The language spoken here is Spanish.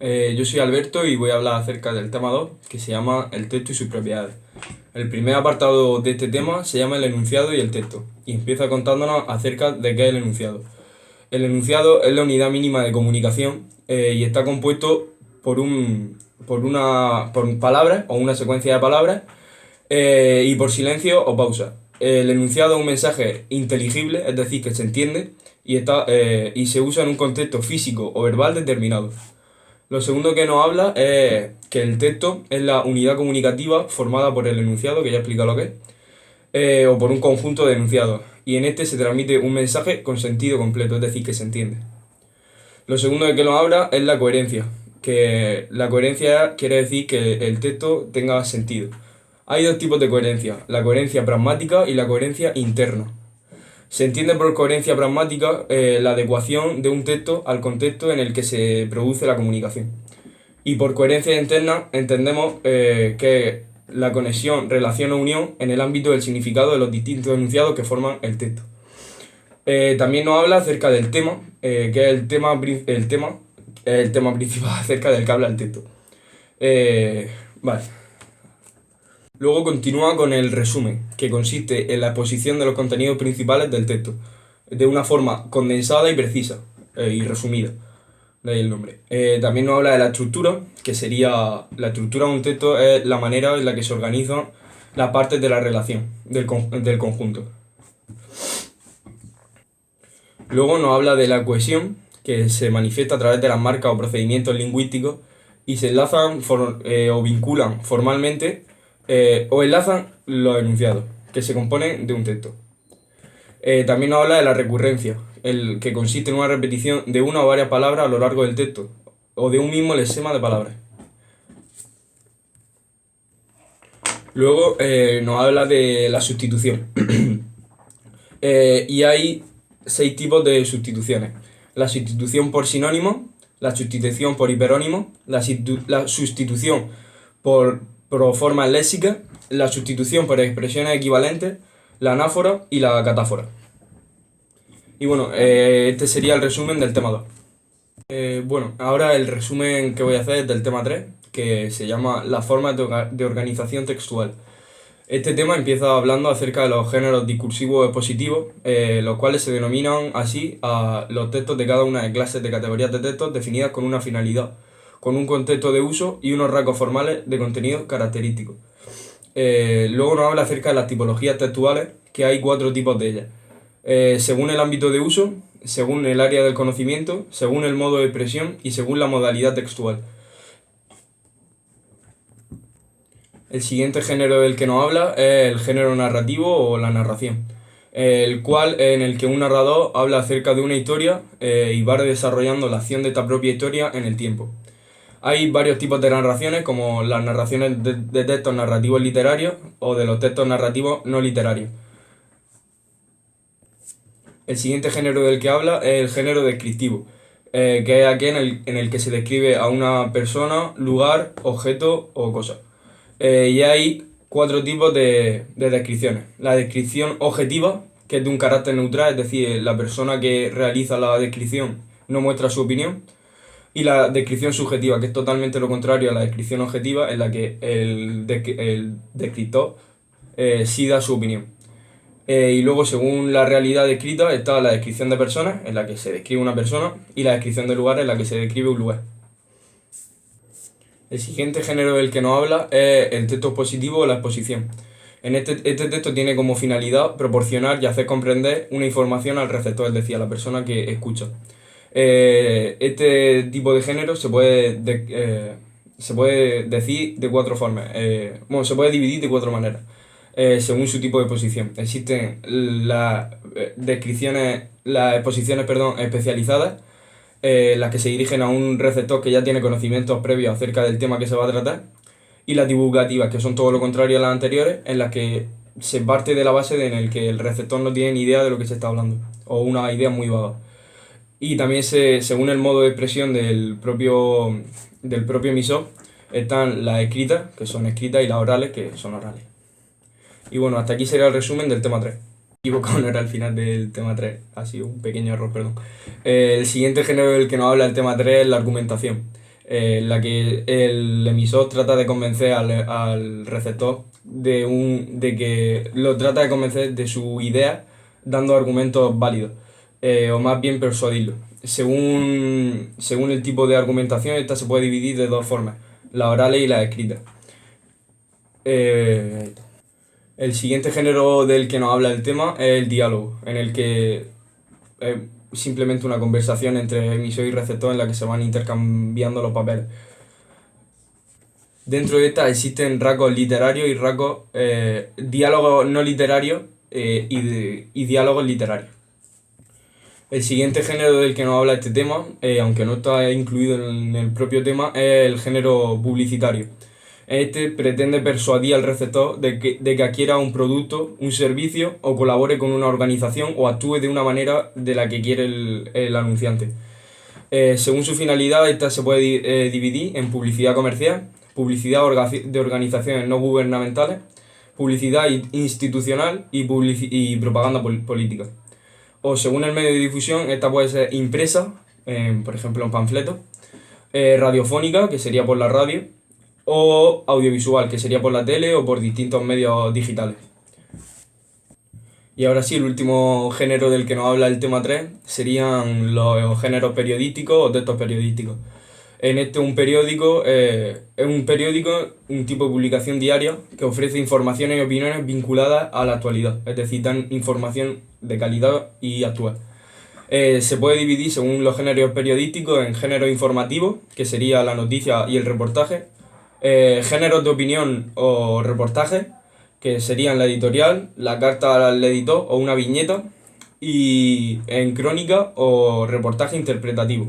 Yo soy Alberto y voy a hablar acerca del tema 2, que se llama el texto y sus propiedades. El primer apartado de este tema se llama el enunciado y el texto, y empieza contándonos acerca de qué es el enunciado. El enunciado es la unidad mínima de comunicación y está compuesto por palabras o una secuencia de palabras y por silencio o pausa. El enunciado es un mensaje inteligible, es decir, que se entiende y se usa en un contexto físico o verbal determinado. Lo segundo que nos habla es que el texto es la unidad comunicativa formada por el enunciado, que ya he explicado lo que es, o por un conjunto de enunciados. Y en este se transmite un mensaje con sentido completo, es decir, que se entiende. Lo segundo de que nos habla es la coherencia, que la coherencia quiere decir que el texto tenga sentido. Hay dos tipos de coherencia, la coherencia pragmática y la coherencia interna. Se entiende por coherencia pragmática la adecuación de un texto al contexto en el que se produce la comunicación. Y por coherencia interna entendemos que la conexión, relación o unión en el ámbito del significado de los distintos enunciados que forman el texto. También nos habla acerca del tema, que es el tema principal acerca del que habla el texto. Vale. Luego continúa con el resumen, que consiste en la exposición de los contenidos principales del texto, de una forma condensada y precisa, y resumida, de ahí el nombre. También nos habla de la estructura, que sería, la estructura de un texto es la manera en la que se organizan las partes de la relación, del conjunto. Luego nos habla de la cohesión, que se manifiesta a través de las marcas o procedimientos lingüísticos y se enlazan o vinculan formalmente o enlazan los enunciados, que se componen de un texto. También nos habla de la recurrencia, el que consiste en una repetición de una o varias palabras a lo largo del texto, o de un mismo lexema de palabras. Luego nos habla de la sustitución. Y hay 6 tipos de sustituciones. La sustitución por sinónimo, la sustitución por hiperónimo, la sustitución por formas léxicas, la sustitución por expresiones equivalentes, la anáfora y la catáfora. Y bueno, este sería el resumen del tema 2. Bueno, ahora el resumen que voy a hacer es del tema 3, que se llama las formas de organización textual. Este tema empieza hablando acerca de los géneros discursivos expositivos, los cuales se denominan así a los textos de cada una de clases de categorías de textos definidas con una finalidad, con un contexto de uso y unos rasgos formales de contenido característicos. Luego nos habla acerca de las tipologías textuales, que hay 4 tipos de ellas. Según el ámbito de uso, según el área del conocimiento, según el modo de expresión y según la modalidad textual. El siguiente género del que nos habla es el género narrativo o la narración, en el que un narrador habla acerca de una historia y va desarrollando la acción de esta propia historia en el tiempo. Hay varios tipos de narraciones, como las narraciones de textos narrativos literarios o de los textos narrativos no literarios. El siguiente género del que habla es el género descriptivo, que es aquel en el que se describe a una persona, lugar, objeto o cosa. Y hay 4 tipos de descripciones. La descripción objetiva, que es de un carácter neutral, es decir, la persona que realiza la descripción no muestra su opinión. Y la descripción subjetiva, que es totalmente lo contrario a la descripción objetiva, en la que el descriptor sí da su opinión. Y luego, según la realidad descrita, está la descripción de personas, en la que se describe una persona, y la descripción de lugares, en la que se describe un lugar. El siguiente género del que nos habla es el texto expositivo o la exposición. Este texto tiene como finalidad proporcionar y hacer comprender una información al receptor, es decir, a la persona que escucha. Este tipo de género se puede decir de 4 formas. Se puede dividir de 4 maneras, según su tipo de exposición. Existen las exposiciones especializadas, las que se dirigen a un receptor que ya tiene conocimientos previos acerca del tema que se va a tratar, y las divulgativas, que son todo lo contrario a las anteriores, en las que se parte de la base en el que el receptor no tiene ni idea de lo que se está hablando, o una idea muy vaga. Y también según el modo de expresión del propio emisor, están las escritas, que son escritas, y las orales, que son orales. Y bueno, hasta aquí sería el resumen del tema 3. Equivocado, no era el final del tema 3, ha sido un pequeño error, perdón. El siguiente género del que nos habla el tema 3 es la argumentación. en la que el emisor trata de convencer al receptor de que lo trata de convencer de su idea dando argumentos válidos, o más bien persuadirlo. Según el tipo de argumentación, esta se puede dividir de dos formas, las orales y las escritas. El siguiente género del que nos habla el tema es el diálogo, en el que es simplemente una conversación entre emisor y receptor en la que se van intercambiando los papeles. Dentro de esta existen rasgos literarios y rasgos, diálogos no literarios, y diálogos literarios. El siguiente género del que nos habla este tema, aunque no está incluido en el propio tema, es el género publicitario. Este pretende persuadir al receptor de que adquiera un producto, un servicio, o colabore con una organización o actúe de una manera de la que quiere el anunciante. Según su finalidad, esta se puede dividir en publicidad comercial, publicidad de organizaciones no gubernamentales, publicidad institucional y propaganda política. O según el medio de difusión, esta puede ser impresa, por ejemplo en panfletos, radiofónica, que sería por la radio, o audiovisual, que sería por la tele o por distintos medios digitales. Y ahora sí, el último género del que nos habla el tema 3 serían los géneros periodísticos o textos periodísticos. En este un periódico es un tipo de publicación diaria que ofrece informaciones y opiniones vinculadas a la actualidad, es decir, dan información de calidad y actual. Se puede dividir según los géneros periodísticos en géneros informativos, que sería la noticia y el reportaje, géneros de opinión o reportaje, que serían la editorial, la carta al editor o una viñeta, y en crónica o reportaje interpretativo.